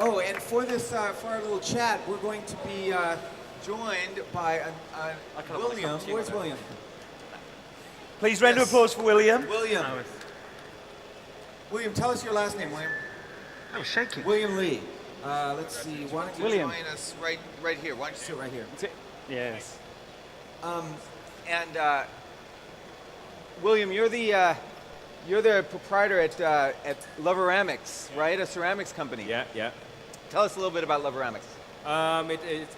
Oh, and for this, for our little chat, we're going to be joined by William. Where's William? Please round of applause for William. William. William, tell us your last name, William. I was shaking. William Lee. Let's see. Why don't you William. join us right here? Why don't you sit right here? Yes. And William, you're the proprietor at Loveramics, right? A ceramics company. Yeah. Tell us a little bit about Loveramics.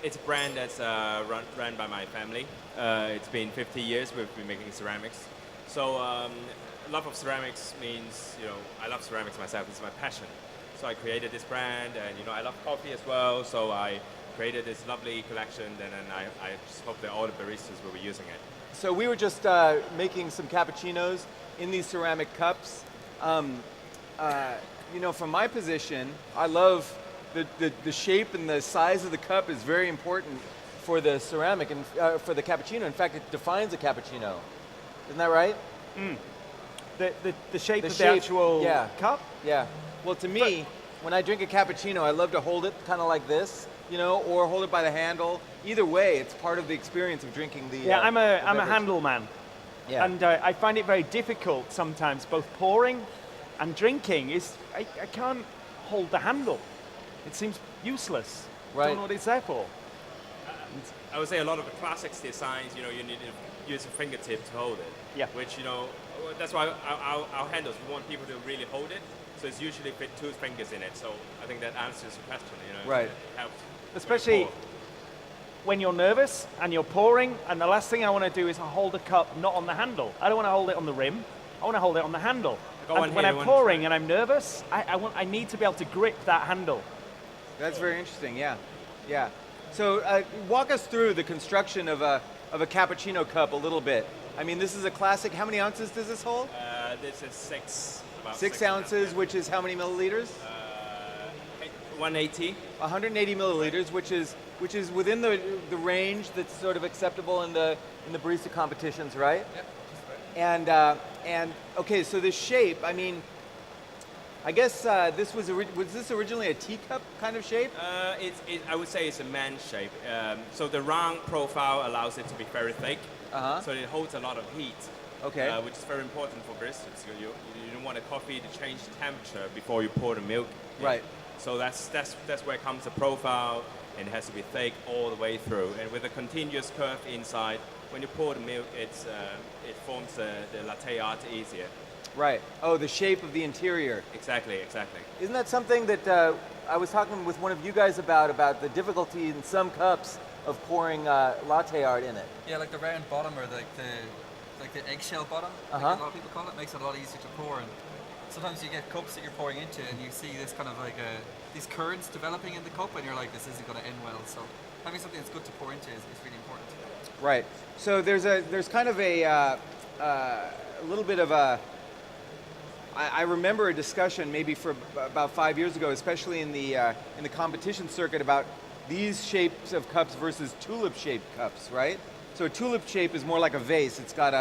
It's a brand that's run by my family. It's been 50 years we've been making ceramics. So love of ceramics means, I love ceramics myself. It's my passion. So I created this brand, and I love coffee as well. So I created this lovely collection, and then I just hope that all the baristas will be using it. So we were just making some cappuccinos in these ceramic cups. From my position, I love the shape and the size of the cup is very important for the ceramic and for the cappuccino. In fact, it defines a cappuccino. Isn't that right? Mm. The shape of the actual cup? Yeah. Well, to me, when I drink a cappuccino, I love to hold it kind of like this, or hold it by the handle. Either way, it's part of the experience of drinking the. Yeah, I'm a handle man. Yeah. And I find it very difficult sometimes, both pouring and drinking. I can't hold the handle. It seems useless. Right. Don't know what it's there for. I would say a lot of the classics designs, you need to use a fingertip to hold it. Yeah. Which, that's why our handles, we want people to really hold it. So it's usually fit 2 fingers in it. So I think that answers the question, Right. It helps. Especially when you're nervous and you're pouring, and the last thing I want to do is hold a cup not on the handle. I don't want to hold it on the rim. I want to hold it on the handle. And when I'm pouring and I'm nervous, I need to be able to grip that handle. That's very interesting. Yeah. So walk us through the construction of a cappuccino cup a little bit. I mean, this is a classic. How many ounces does this hold? This is about 6 ounces, which is how many milliliters? 180. 180 milliliters, which is within the range that's sort of acceptable in the barista competitions, right? Yep. And okay, so this shape, I mean, I guess this was this originally a teacup kind of shape? I would say it's a man shape. So the round profile allows it to be very thick. So it holds a lot of heat. Okay. Which is very important for baristas. You don't want a coffee to change the temperature before you pour the milk in. Right. So that's where comes the profile, and it has to be thick all the way through. And with a continuous curve inside, when you pour the milk, it forms the latte art easier. Right. Oh, the shape of the interior. Exactly. Isn't that something that I was talking with one of you guys about the difficulty in some cups of pouring latte art in it? Yeah, like the round bottom or like the eggshell bottom, like a lot of people call it, makes it a lot easier to pour. And sometimes you get cups that you're pouring into and you see this kind of like these currents developing in the cup, and you're like, this isn't going to end well. So having something that's good to pour into is really important. Right. So there's kind of a little bit of a. I remember a discussion maybe for about 5 years ago, especially in the competition circuit, about these shapes of cups versus tulip-shaped cups, right? So a tulip shape is more like a vase. It's got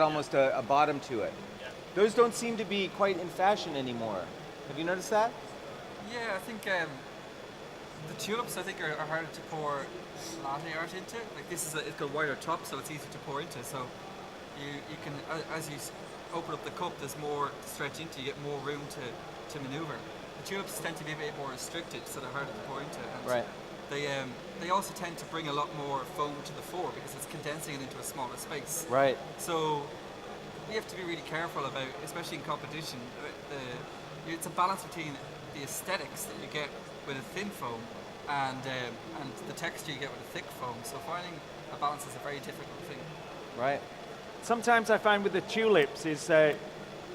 almost a bottom to it. Yeah. Those don't seem to be quite in fashion anymore. Have you noticed that? Yeah, I think the tulips are harder to pour latte art into. Like it's got a wider top, so it's easier to pour into. So you can, as you open up the cup, there's more to stretch into. You get more room to maneuver. The tulips tend to be a bit more restricted, so they're harder to pour into. And right. They also tend to bring a lot more foam to the fore because it's condensing it into a smaller space. Right. So we have to be really careful about, especially in competition, it's a balance between the aesthetics that you get with a thin foam and the texture you get with a thick foam. So finding a balance is a very difficult thing. Right. Sometimes I find with the tulips is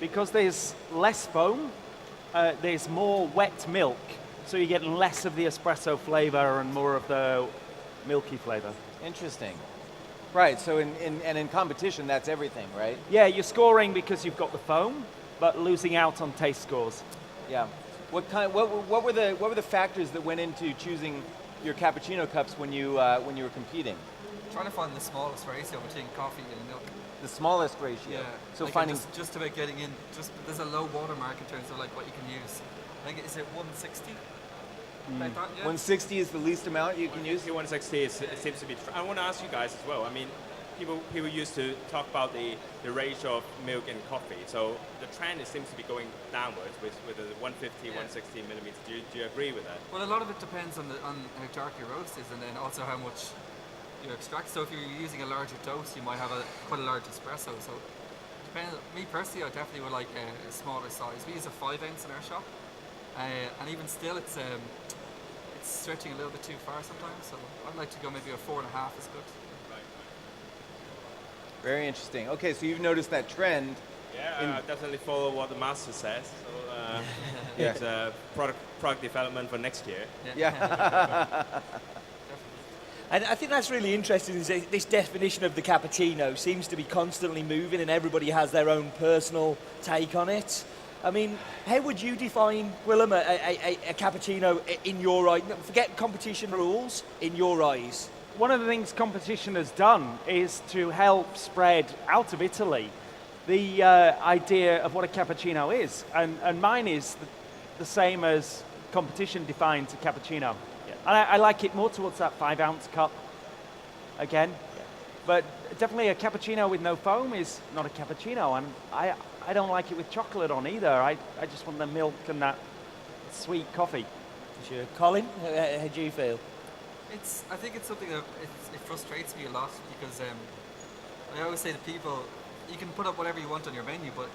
because there's less foam, there's more wet milk, so you get less of the espresso flavor and more of the milky flavor. Interesting. Right. So in competition, that's everything, right? Yeah, you're scoring because you've got the foam, but losing out on taste scores. Yeah. What were the factors that went into choosing your cappuccino cups when you were competing? Trying to find the smallest ratio between coffee and milk. The smallest ratio. Yeah. So like finding just about getting in. Just there's a low watermark in terms of like what you can use. I think is it 160? Like that, yeah. 160 is the least amount you can use? 160 it seems to be. I want to ask you guys as well. I mean, people used to talk about the ratio of milk and coffee. So the trend seems to be going downwards with the 150, 160 millimeters. Do you agree with that? Well, a lot of it depends on how dark your roast is, and then also how much you extract. So if you're using a larger dose, you might have quite a large espresso. So me personally, I definitely would like a smaller size. We use a 5 ounce in our shop, and even still, it's stretching a little bit too far sometimes. So I'd like to go maybe a 4.5 is good. Very interesting. Okay, so you've noticed that trend. Yeah, definitely follow what the master says. So Yeah. it's product development for next year. Yeah. And I think that's really interesting, is this definition of the cappuccino seems to be constantly moving and everybody has their own personal take on it. I mean, how would you define, Willem, a cappuccino in your eyes? Forget competition rules, in your eyes. One of the things competition has done is to help spread out of Italy the idea of what a cappuccino is. And mine is the same as competition defines a cappuccino. Yeah. And I like it more towards that 5 ounce cup again. Yeah. But definitely a cappuccino with no foam is not a cappuccino. And I don't like it with chocolate on either. I just want the milk and that sweet coffee. Sure. Colin, how do you feel? I think it's something that it frustrates me a lot because I always say to people, you can put up whatever you want on your menu, but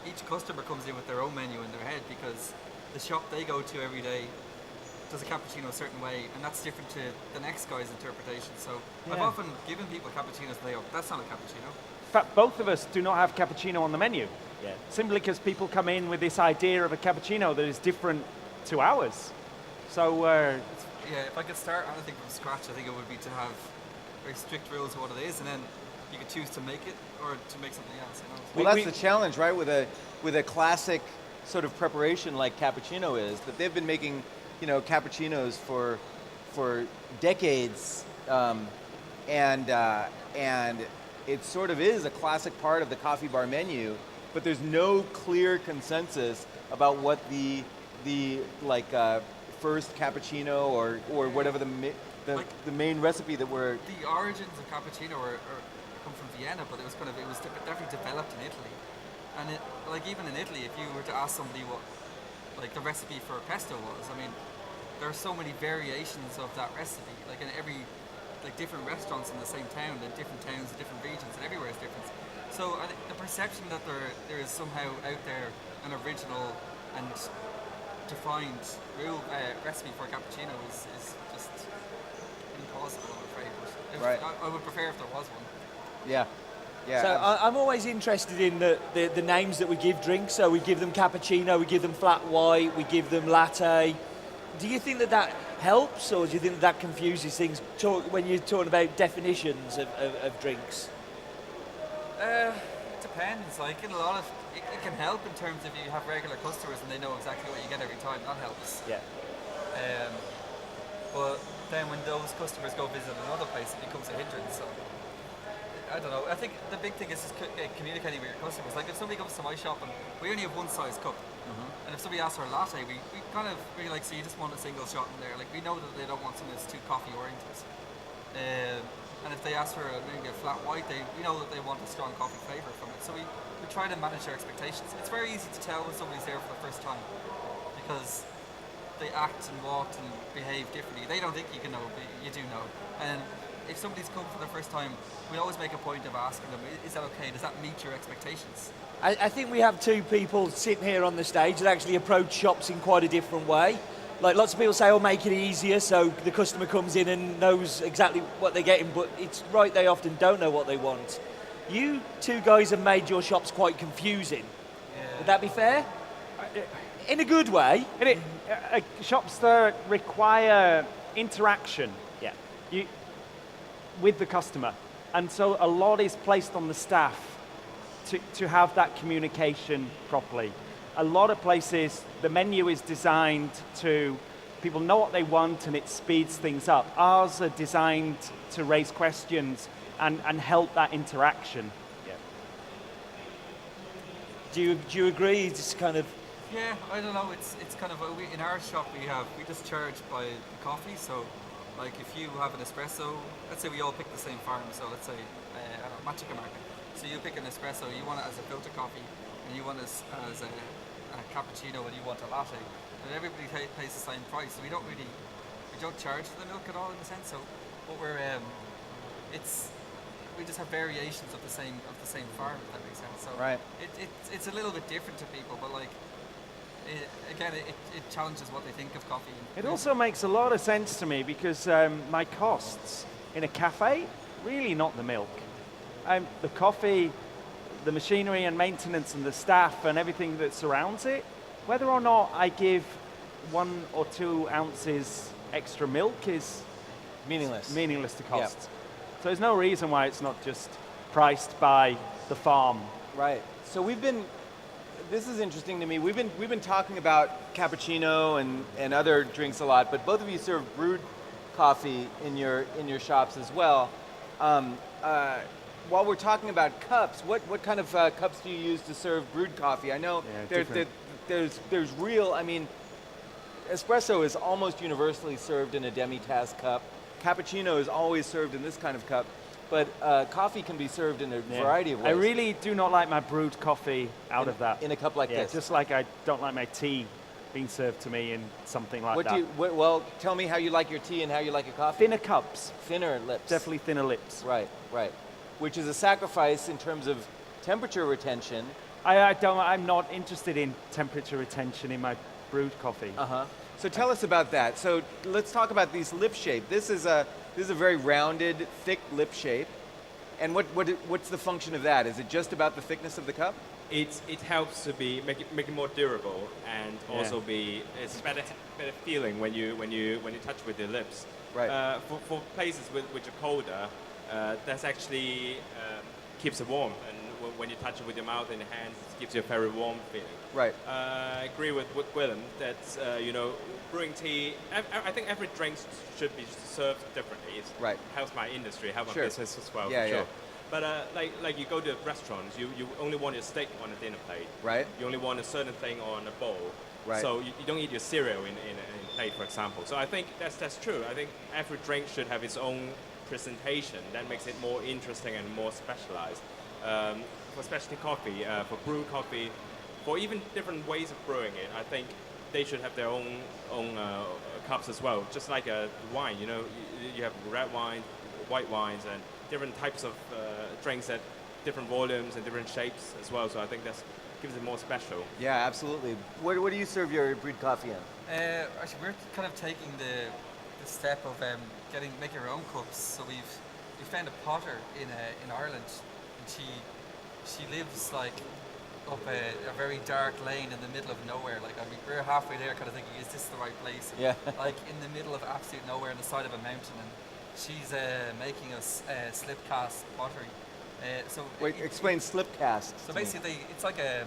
each customer comes in with their own menu in their head because the shop they go to every day does a cappuccino a certain way, and that's different to the next guy's interpretation. So Yeah. I've often given people cappuccinos and they go, that's not a cappuccino. In fact, both of us do not have cappuccino on the menu. Yeah. Simply because people come in with this idea of a cappuccino that is different to ours. So Yeah, if I could start anything from scratch, I think it would be to have very strict rules of what it is, and then you could choose to make it or to make something else. You know? Well, that's the challenge, right? With a classic sort of preparation like cappuccino is, that they've been making, cappuccinos for decades, and it sort of is a classic part of the coffee bar menu, but there's no clear consensus about what the first cappuccino or whatever the main recipe that we're. The origins of cappuccino come from Vienna, but it was definitely developed in Italy. And even in Italy, if you were to ask somebody what the recipe for a pesto was, I mean, there are so many variations of that recipe. Like in every different restaurants in the same town, in different towns, in different regions, and everywhere is different. So I think the perception that there is somehow out there an original and defined real recipe for a cappuccino is just impossible, I'm afraid. But Right. I would prefer if there was one. Yeah. So I'm always interested in the names that we give drinks. So we give them cappuccino, we give them flat white, we give them latte. Do you think that helps, or do you think that confuses things when you're talking about definitions of drinks? It depends. In a lot of it can help in terms of you have regular customers and they know exactly what you get every time. That helps. Yeah. But then when those customers go visit another place, it becomes a hindrance. So I don't know. I think the big thing is just communicating with your customers. Like if somebody comes to my shop and we only have one size cup, and if somebody asks for a latte, we kind of really so you just want a single shot in there. Like we know that they don't want something that's too coffee oriented. And if they ask for maybe a flat white, we know that they want a strong coffee flavour from it. So we try to manage their expectations. It's very easy to tell when somebody's there for the first time because they act and walk and behave differently. They don't think you can know, but you do know. And if somebody's come for the first time, we always make a point of asking them, is that okay? Does that meet your expectations? I think we have two people sitting here on the stage that actually approach shops in quite a different way. Like lots of people say, oh, make it easier so the customer comes in and knows exactly what they're getting, but it's right, they often don't know what they want. You two guys have made your shops quite confusing. Yeah. Would that be fair? In a good way. Shops that require interaction with the customer. And so a lot is placed on the staff to have that communication properly. A lot of places, the menu is designed to, people know what they want and it speeds things up. Ours are designed to raise questions and help that interaction. Yeah. Do you agree? It's kind of Yeah, I don't know. It's kind of in our shop we just charge by the coffee. So, like if you have an espresso, let's say we all pick the same farm. So let's say Machica market. So you pick an espresso, you want it as a filter coffee, and you want it as a cappuccino, and you want a latte. And everybody pays the same price. So we don't charge for the milk at all in a sense. So what we just have variations of the same farm, if that makes sense. So Right. it's a little bit different to people, but like it challenges what they think of coffee. It also makes a lot of sense to me because my costs in a cafe, really not the milk. The coffee, the machinery and maintenance and the staff and everything that surrounds it, whether or not I give 1 or 2 ounces extra milk is Meaningless. to costs. So there's no reason why it's not just priced by the farm. Right. So this is interesting to me. We've been talking about cappuccino and other drinks a lot, but both of you serve brewed coffee in your shops as well. While we're talking about cups, what kind of cups do you use to serve brewed coffee? I know there's real. I mean, espresso is almost universally served in a demi-tasse cup. Cappuccino is always served in this kind of cup, but coffee can be served in a variety of ways. I really do not like my brewed coffee out of that. In a cup like this. Just like I don't like my tea being served to me in something like that. Well, tell me how you like your tea and how you like your coffee. Thinner cups. Thinner lips. Definitely thinner lips. Right. Which is a sacrifice in terms of temperature retention. I'm not interested in temperature retention in my brewed coffee. So tell us about that. So let's talk about these lip shape. This is a very rounded, thick lip shape. And what's the function of that? Is it just about the thickness of the cup? It helps to make it more durable, and also it's better feeling when you touch with your lips. Right. For places which are colder, that's actually keeps it warm, and when you touch it with your mouth and your hands, it gives you a very warm feeling. Right. I agree with Willem that brewing tea. I think every drink should be served differently. It helps my industry, helps my business as well. Yeah. But like you go to restaurants, you only want your steak on a dinner plate. Right. You only want a certain thing on a bowl. Right. So you don't eat your cereal in a plate, for example. So I think that's true. I think every drink should have its own presentation. That makes it more interesting and more specialized. For specialty coffee, for brewed coffee, for even different ways of brewing it, I think they should have their own cups as well. Just like a wine, you have red wine, white wines, and different types of drinks at different volumes and different shapes as well. So I think that gives it more special. Yeah, absolutely. What do you serve your brewed coffee in? Actually, we're kind of taking the step of making our own cups. So we found a potter in Ireland, and she lives like up a very dark lane in the middle of nowhere. Like we're halfway there, kind of thinking, is this the right place? Yeah. Like in the middle of absolute nowhere, on the side of a mountain, and she's making us slip cast pottery. Explain slip cast. So basically, it's like a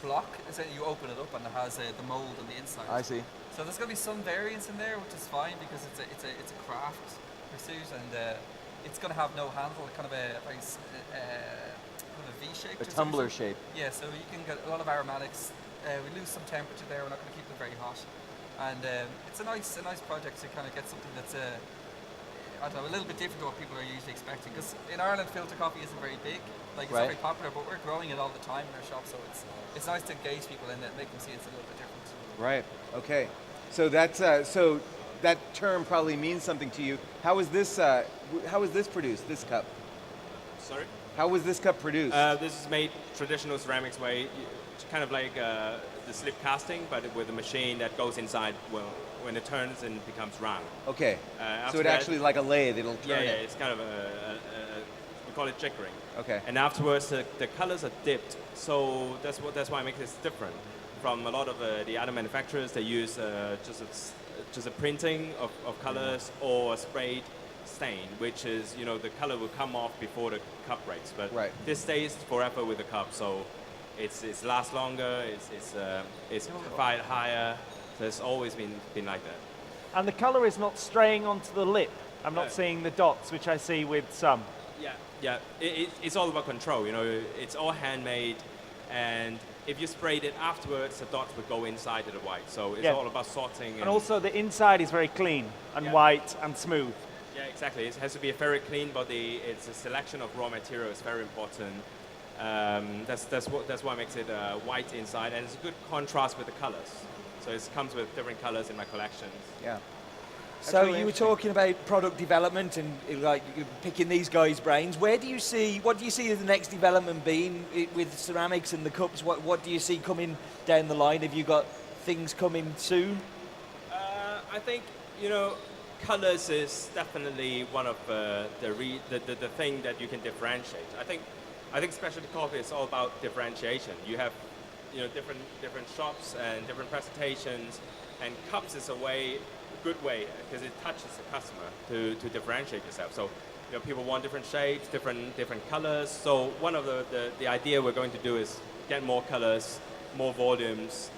block. You open it up and it has the mold on the inside. I see. So there's going to be some variance in there, which is fine because it's a craft pursuit, and it's going to have no handle, kind of a very kind of a V shape. A tumbler shape. Yeah, so you can get a lot of aromatics. We lose some temperature there. We're not going to keep them very hot, and it's a nice project to kind of get something that's I don't know, a little bit different to what people are usually expecting. Because in Ireland, filter coffee isn't very big, like it's not very popular, but we're growing it all the time in our shop. So it's nice to engage people in it, make them see it's a little bit different. Right. Okay. So that's so that term probably means something to you. How is this produced? This cup. Sorry. How was this cup produced? This is made traditional ceramics way, kind of like the slip casting, but with a machine that goes inside. Well, when it turns and becomes round. Okay. So it actually like a lathe, it'll turn it. Yeah, it's kind of we call it jiggering. Okay. And afterwards, the colors are dipped, so that's why it makes this different from a lot of the other manufacturers. They use just a printing of colors or a sprayed stain, which is the color will come off before the cup breaks. But this stays forever with the cup, so it's lasts longer. It's fired higher. So it's always been like that. And the color is not straying onto the lip. I'm not seeing the dots, which I see with some. Yeah. It's all about control. It's all handmade, and if you sprayed it afterwards, the dots would go inside of the white. So it's Yeah. all about sorting. And also the inside is very clean and Yeah. white and smooth. Yeah, exactly. It has to be a very clean body. It's a selection of raw material is very important. That's what makes it white inside, and it's a good contrast with the colors. So it comes with different colors in my collections. Yeah. So really you were talking about product development and like you're picking these guys' brains. What do you see as the next development being with ceramics and the cups? What do you see coming down the line? Have you got things coming soon? I think, you know, colors is definitely one of the thing that you can differentiate. I think specialty coffee is all about differentiation. You have, you know, different shops and different presentations, and cups is a good way because it touches the customer to differentiate yourself. So, you know, people want different shapes, different colors. So one of the idea we're going to do is get more colors, more volumes,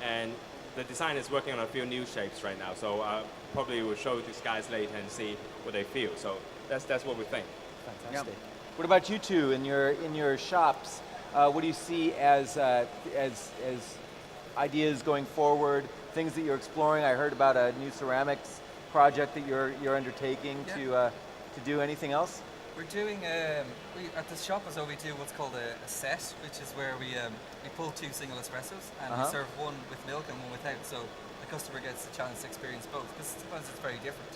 and the design is working on a few new shapes right now. So probably we'll show these guys later and see what they feel. So that's what we think. Fantastic. Yeah. What about you two in your shops? What do you see as ideas going forward? Things that you're exploring? I heard about a new ceramics project that you're undertaking to do. Anything else? We're doing, at the shop as well, we do what's called a set, which is where we pull 2 single espressos and we serve one with milk and one without, so the customer gets the chance to experience both, because sometimes it's very different.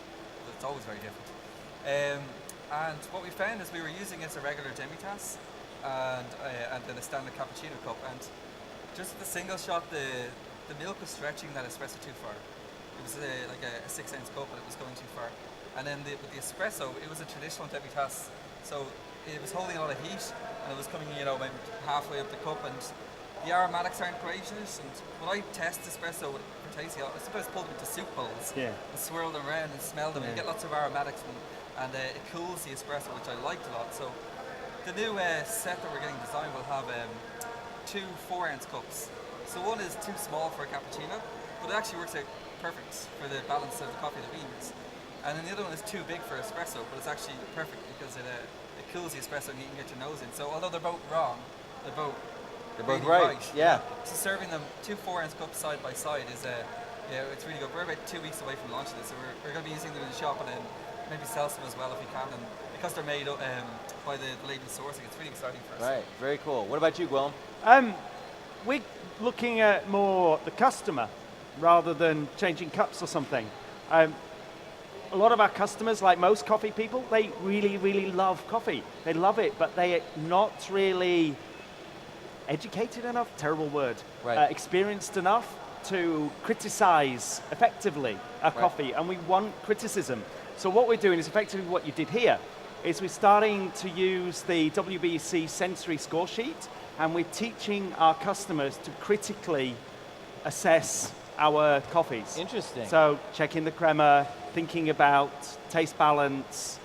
It's always very different. And what we found is we were using it as a regular demi-tasse and then a standard cappuccino cup, and just the single shot, the milk was stretching that espresso too far. It was like a 6-ounce cup, but it was going too far. And then with the espresso, it was a traditional demi-tasse, so it was holding a lot of heat, and it was coming, you know, maybe halfway up the cup, and the aromatics aren't great in it. And when I test espresso for tasting, I sometimes pull them into soup bowls and swirl them around and smell them, and you get lots of aromatics, and it cools the espresso, which I liked a lot. So the new set that we're getting designed will have 2 4-ounce cups. So one is too small for a cappuccino, but it actually works out perfect for the balance of the coffee that we use. And then the other one is too big for espresso, but it's actually perfect because it cools the espresso and you can get your nose in. So although they're both wrong, they're both really right. Yeah. So serving them 2 4-ounce cups side by side is it's really good. We're about 2 weeks away from launching this, so we're going to be using them in the shop and then maybe sell some as well if we can. And because they're made by the label sourcing, it's really exciting for us. Right. Very cool. What about you, Gwilym? We're looking at more the customer rather than changing cups or something. A lot of our customers, like most coffee people, they really, really love coffee. They love it, but they are not really educated enough, terrible word, experienced enough to criticize effectively our coffee, and we want criticism. So what we're doing is effectively what you did here, is we're starting to use the WBC sensory score sheet, and we're teaching our customers to critically assess our coffees. Interesting. So checking the crema, thinking about taste balance.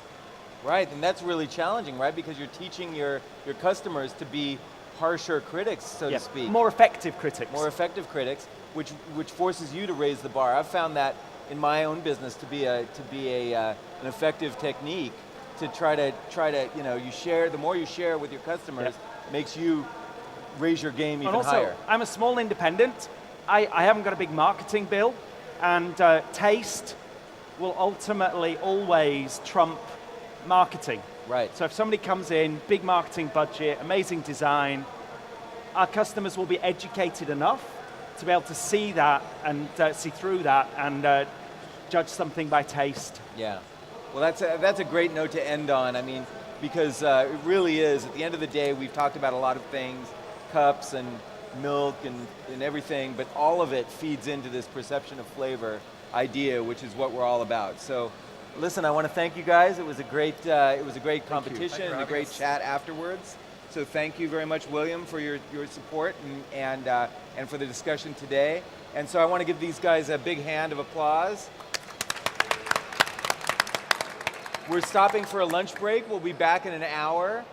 Right, and that's really challenging, right? Because you're teaching your customers to be harsher critics, so to speak. More effective critics. More effective critics, which forces you to raise the bar. I've found that in my own business to be an effective technique to try to you share. The more you share with your customers, makes you raise your game even higher. I'm a small independent. I haven't got a big marketing bill, and taste will ultimately always trump marketing. Right. So if somebody comes in, big marketing budget, amazing design, our customers will be educated enough to be able to see that and see through that and judge something by taste. Yeah. Well, that's a great note to end on. I mean, because it really is, at the end of the day, we've talked about a lot of things, cups and milk and everything, but all of it feeds into this perception of flavor idea, which is what we're all about. So, listen, I want to thank you guys. It was a great competition and a great chat afterwards. So thank you very much, William, for your support and for the discussion today. And so I want to give these guys a big hand of applause. We're stopping for a lunch break. We'll be back in an hour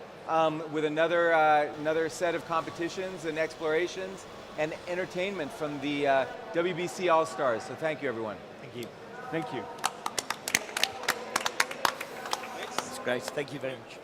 with another set of competitions and explorations and entertainment from the WBC All-Stars. So thank you, everyone. Thank you. Thank you. That's great. Thank you very much.